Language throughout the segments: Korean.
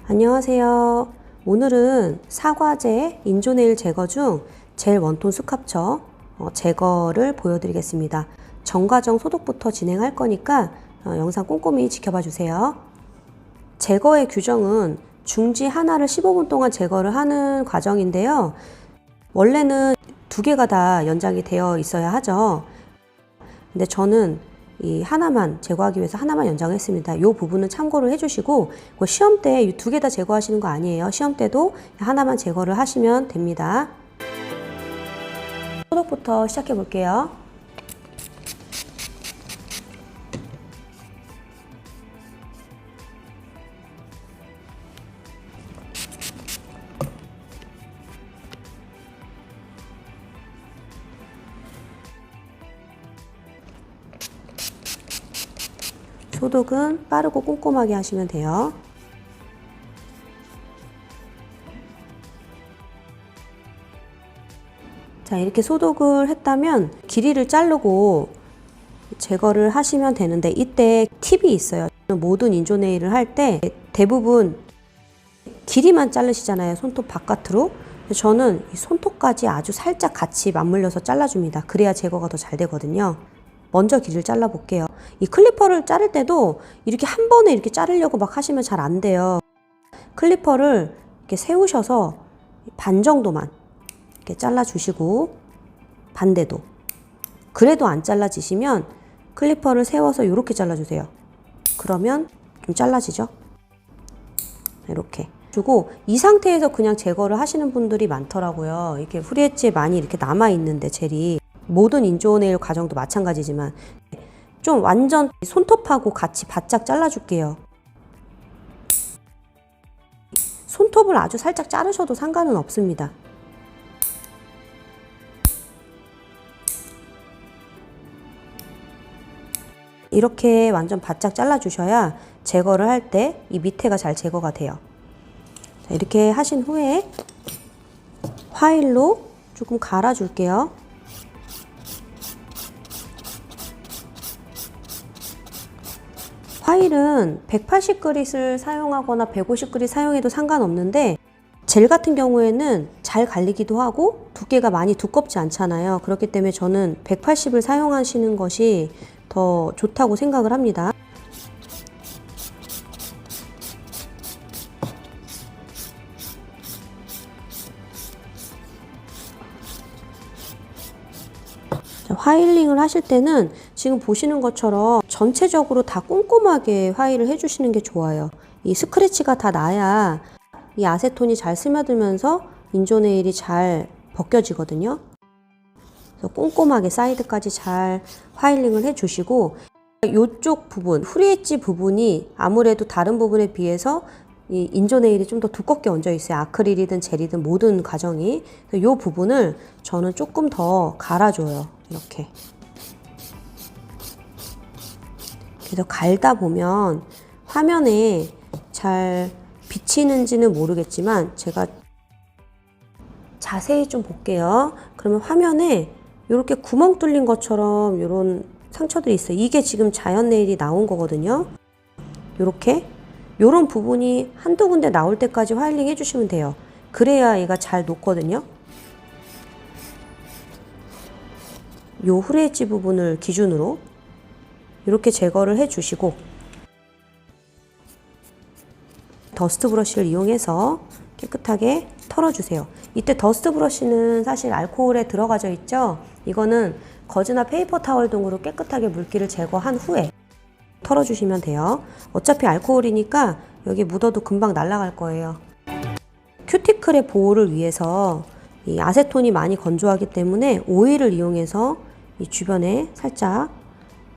안녕하세요. 오늘은 사과제 인조네일 제거 중 젤 원톤 스캅처 제거를 보여드리겠습니다. 전과정 소독부터 진행할 거니까 영상 꼼꼼히 지켜봐 주세요. 제거의 규정은 중지 하나를 15분 동안 제거를 하는 과정인데요. 원래는 두 개가 다 연장이 되어 있어야 하죠. 근데 저는 이 하나만 제거하기 위해서 하나만 연장했습니다. 이 부분은 참고를 해주시고 시험 때 두 개 다 제거하시는 거 아니에요. 시험 때도 하나만 제거를 하시면 됩니다. 소독부터 시작해 볼게요. 소독은 빠르고 꼼꼼하게 하시면 돼요. 자, 이렇게 소독을 했다면 길이를 자르고 제거를 하시면 되는데 이때 팁이 있어요. 모든 인조네일을 할 때 대부분 길이만 자르시잖아요. 손톱 바깥으로. 저는 이 손톱까지 아주 살짝 같이 맞물려서 잘라줍니다. 그래야 제거가 더 잘 되거든요. 먼저 길이를 잘라 볼게요. 이 클리퍼를 자를 때도 이렇게 한 번에 이렇게 자르려고 막 하시면 잘 안 돼요. 클리퍼를 이렇게 세우셔서 반 정도만 이렇게 잘라 주시고 반대도. 그래도 안 잘라지시면 클리퍼를 세워서 이렇게 잘라 주세요. 그러면 좀 잘라지죠? 이렇게 주고 이 상태에서 그냥 제거를 하시는 분들이 많더라고요. 이렇게 후레지에 많이 이렇게 남아 있는데 젤이 모든 인조네일 과정도 마찬가지지만 좀 완전 손톱하고 같이 바짝 잘라줄게요. 손톱을 아주 살짝 자르셔도 상관은 없습니다. 이렇게 완전 바짝 잘라주셔야 제거를 할 때 이 밑에가 잘 제거가 돼요. 자, 이렇게 하신 후에 화일로 조금 갈아줄게요. 화일은 180그릿을 사용하거나 150그릿 사용해도 상관없는데 젤 같은 경우에는 잘 갈리기도 하고 두께가 많이 두껍지 않잖아요. 그렇기 때문에 저는 180을 사용하시는 것이 더 좋다고 생각을 합니다. 화일링을 하실 때는 지금 보시는 것처럼 전체적으로 다 꼼꼼하게 화일을 해주시는 게 좋아요. 이 스크래치가 다 나야 이 아세톤이 잘 스며들면서 인조네일이 잘 벗겨지거든요. 그래서 꼼꼼하게 사이드까지 잘 화일링을 해주시고 이쪽 부분, 후리엣지 부분이 아무래도 다른 부분에 비해서 이 인조네일이 좀 더 두껍게 얹어 있어요. 아크릴이든 젤이든 모든 과정이. 이 부분을 저는 조금 더 갈아줘요. 이렇게. 그래서 갈다 보면 화면에 잘 비치는지는 모르겠지만 제가 자세히 좀 볼게요. 그러면 화면에 이렇게 구멍 뚫린 것처럼 이런 상처들이 있어요. 이게 지금 자연 네일이 나온 거거든요. 이렇게 이런 부분이 한두 군데 나올 때까지 화일링 해주시면 돼요. 그래야 얘가 잘 녹거든요. 요 후레지 부분을 기준으로 이렇게 제거를 해주시고 더스트 브러쉬를 이용해서 깨끗하게 털어주세요. 이때 더스트 브러쉬는 사실 알코올에 들어가져 있죠. 이거는 거즈나 페이퍼 타월 등으로 깨끗하게 물기를 제거한 후에 털어주시면 돼요. 어차피 알코올이니까 여기 묻어도 금방 날아갈 거예요. 큐티클의 보호를 위해서 이 아세톤이 많이 건조하기 때문에 오일을 이용해서 이 주변에 살짝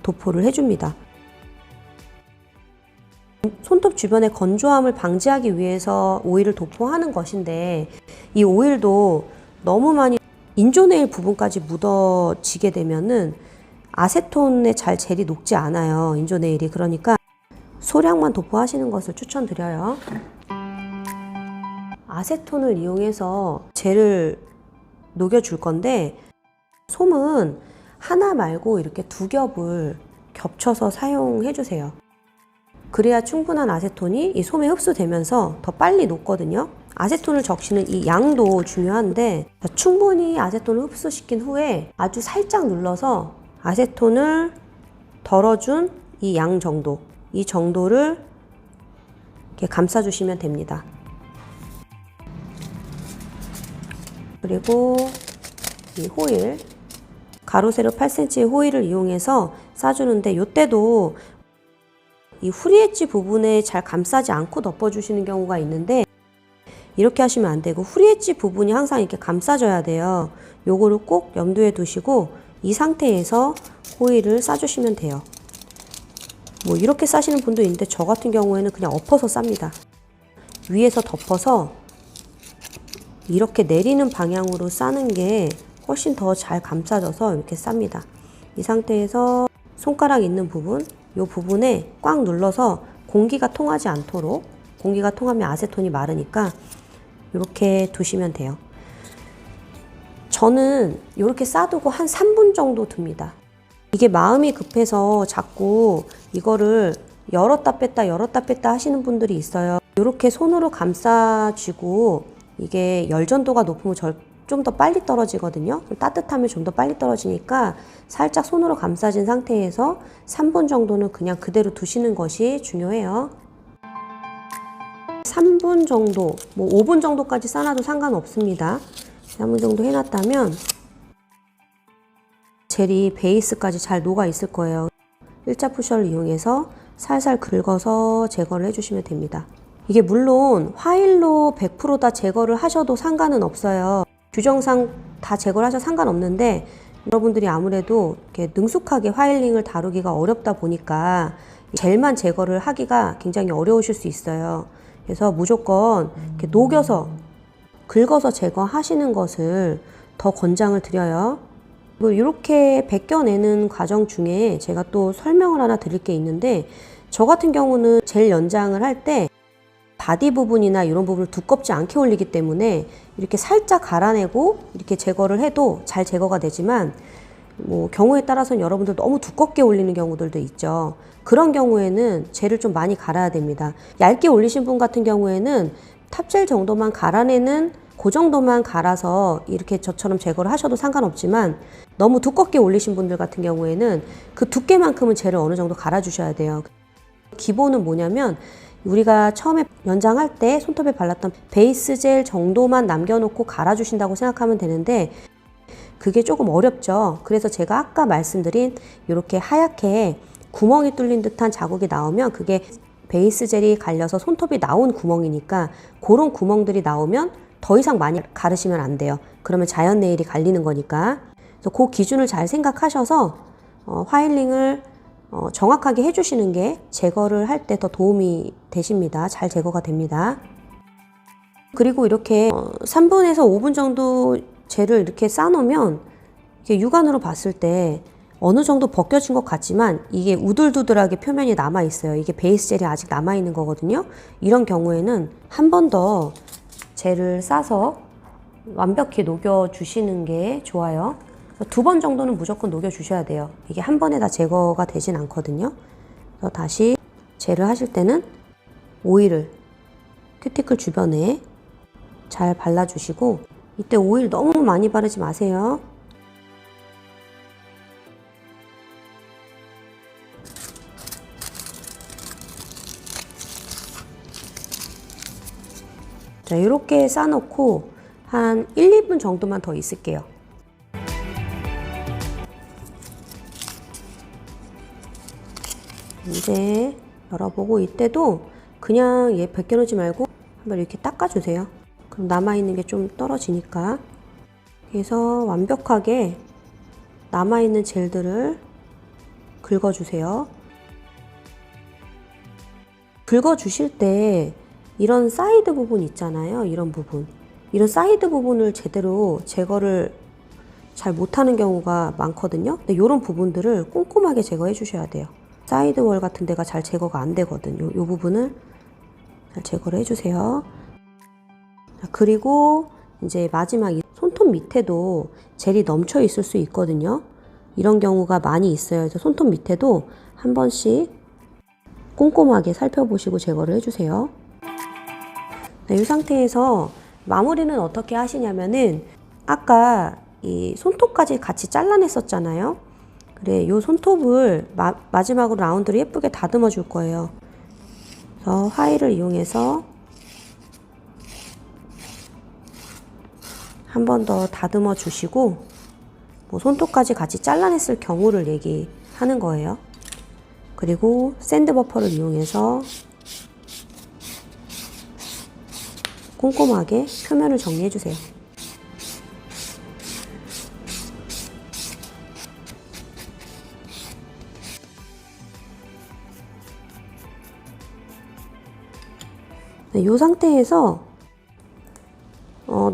도포를 해줍니다. 손톱 주변의 건조함을 방지하기 위해서 오일을 도포하는 것인데 이 오일도 너무 많이 인조네일 부분까지 묻어지게 되면은 아세톤에 잘 젤이 녹지 않아요. 인조네일이. 그러니까 소량만 도포하시는 것을 추천드려요. 아세톤을 이용해서 젤을 녹여줄 건데 솜은 하나 말고 이렇게 두 겹을 겹쳐서 사용해 주세요. 그래야 충분한 아세톤이 이 솜에 흡수되면서 더 빨리 녹거든요. 아세톤을 적시는 이 양도 중요한데, 충분히 아세톤을 흡수시킨 후에 아주 살짝 눌러서 아세톤을 덜어준 이 양 정도, 이 정도를 이렇게 감싸주시면 됩니다. 그리고 이 호일, 가로 세로 8cm의 호일을 이용해서 싸주는데, 이때도 이 후리 엣지 부분에 잘 감싸지 않고 덮어주시는 경우가 있는데, 이렇게 하시면 안 되고 후리 엣지 부분이 항상 이렇게 감싸져야 돼요. 요거를 꼭 염두에 두시고 이 상태에서 호일을 싸주시면 돼요. 뭐 이렇게 싸시는 분도 있는데, 저 같은 경우에는 그냥 엎어서 쌉니다. 위에서 덮어서 이렇게 내리는 방향으로 싸는 게 훨씬 더 잘 감싸져서 이렇게 쌉니다. 이 상태에서 손가락 있는 부분, 이 부분에 꽉 눌러서 공기가 통하지 않도록, 공기가 통하면 아세톤이 마르니까 이렇게 두시면 돼요. 저는 이렇게 싸두고 한 3분 정도 둡니다. 이게 마음이 급해서 자꾸 이거를 열었다 뺐다 하시는 분들이 있어요. 이렇게 손으로 감싸쥐고 이게 열전도가 높으면 좀 더 빨리 떨어지거든요. 따뜻하면 좀 더 빨리 떨어지니까 살짝 손으로 감싸진 상태에서 3분 정도는 그냥 그대로 두시는 것이 중요해요. 3분 정도, 뭐 5분 정도까지 싸놔도 상관없습니다. 3분 정도 해놨다면 젤이 베이스까지 잘 녹아 있을 거예요. 일자 푸셔를 이용해서 살살 긁어서 제거를 해주시면 됩니다. 이게 물론 화일로 100% 다 제거를 하셔도 상관은 없어요. 규정상 다 제거를 하셔도 상관없는데, 여러분들이 아무래도 이렇게 능숙하게 화일링을 다루기가 어렵다 보니까 젤만 제거를 하기가 굉장히 어려우실 수 있어요. 그래서 무조건 이렇게 녹여서 긁어서 제거하시는 것을 더 권장을 드려요. 이렇게 벗겨내는 과정 중에 제가 또 설명을 하나 드릴 게 있는데, 저 같은 경우는 젤 연장을 할 때 바디 부분이나 이런 부분을 두껍지 않게 올리기 때문에 이렇게 살짝 갈아내고 이렇게 제거를 해도 잘 제거가 되지만, 뭐 경우에 따라서는 여러분들 너무 두껍게 올리는 경우들도 있죠. 그런 경우에는 젤을 좀 많이 갈아야 됩니다. 얇게 올리신 분 같은 경우에는 탑젤 정도만 갈아내는 그 정도만 갈아서 이렇게 저처럼 제거를 하셔도 상관없지만, 너무 두껍게 올리신 분들 같은 경우에는 그 두께만큼은 젤을 어느 정도 갈아주셔야 돼요. 기본은 뭐냐면, 우리가 처음에 연장할 때 손톱에 발랐던 베이스 젤 정도만 남겨놓고 갈아주신다고 생각하면 되는데, 그게 조금 어렵죠. 그래서 제가 아까 말씀드린 이렇게 하얗게 구멍이 뚫린 듯한 자국이 나오면 그게 베이스 젤이 갈려서 손톱이 나온 구멍이니까, 그런 구멍들이 나오면 더 이상 많이 가르시면 안 돼요. 그러면 자연 네일이 갈리는 거니까. 그래서 그 기준을 잘 생각하셔서 화일링을 정확하게 해주시는 게 제거를 할 때 더 도움이 되십니다. 잘 제거가 됩니다. 그리고 이렇게 3분에서 5분 정도 젤을 이렇게 싸놓으면 이게 육안으로 봤을 때 어느 정도 벗겨진 것 같지만 이게 우들두들하게 표면이 남아있어요. 이게 베이스 젤이 아직 남아있는 거거든요. 이런 경우에는 한 번 더 젤을 싸서 완벽히 녹여주시는 게 좋아요. 2번 정도는 무조건 녹여주셔야 돼요. 이게 한 번에 다 제거가 되진 않거든요. 그래서 다시 젤을 하실 때는 오일을 큐티클 주변에 잘 발라주시고, 이때 오일 너무 많이 바르지 마세요. 자, 이렇게 싸놓고 한 1, 2분 정도만 더 있을게요. 이제 열어보고, 이때도 그냥 얘 벗겨놓지 말고 한번 이렇게 닦아주세요. 그럼 남아있는 게 좀 떨어지니까. 그래서 완벽하게 남아있는 젤들을 긁어주세요. 긁어주실 때 이런 사이드 부분 있잖아요. 이런 부분. 이런 사이드 부분을 제대로 제거를 잘 못하는 경우가 많거든요. 근데 이런 부분들을 꼼꼼하게 제거해 주셔야 돼요. 사이드 월 같은 데가 잘 제거가 안 되거든요. 이 부분을 잘 제거를 해주세요. 그리고 이제 마지막 손톱 밑에도 젤이 넘쳐 있을 수 있거든요. 이런 경우가 많이 있어요. 그래서 손톱 밑에도 한 번씩 꼼꼼하게 살펴보시고 제거를 해주세요. 네, 이 상태에서 마무리는 어떻게 하시냐면은 아까 이 손톱까지 같이 잘라냈었잖아요. 그래, 이 손톱을 마지막으로 라운드로 예쁘게 다듬어 줄 거예요. 그래서 화일을 이용해서 한 번 더 다듬어 주시고, 뭐 손톱까지 같이 잘라냈을 경우를 얘기하는 거예요. 그리고 샌드 버퍼를 이용해서 꼼꼼하게 표면을 정리해 주세요. 네, 이 상태에서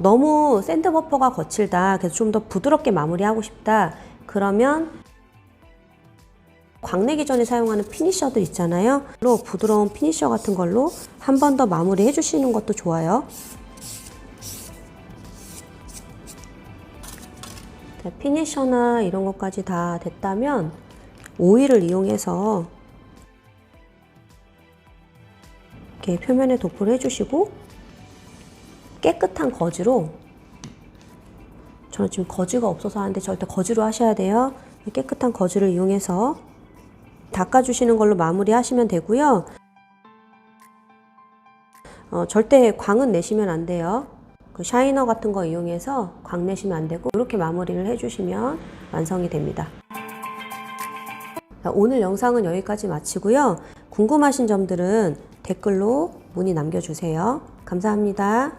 너무 샌드 버퍼가 거칠다, 그래서 좀 더 부드럽게 마무리하고 싶다, 그러면 광내기 전에 사용하는 피니셔들 있잖아요. 부드러운 피니셔 같은 걸로 한 번 더 마무리 해주시는 것도 좋아요. 피니셔나 이런 것까지 다 됐다면 오일을 이용해서 이렇게 표면에 도포를 해주시고, 깨끗한 거즈로, 저는 지금 거즈가 없어서 하는데 절대 거즈로 하셔야 돼요. 깨끗한 거즈를 이용해서 닦아주시는 걸로 마무리 하시면 되고요. 절대 광은 내시면 안 돼요. 그 샤이너 같은 거 이용해서 광 내시면 안 되고, 이렇게 마무리를 해주시면 완성이 됩니다. 오늘 영상은 여기까지 마치고요. 궁금하신 점들은 댓글로 문의 남겨주세요. 감사합니다.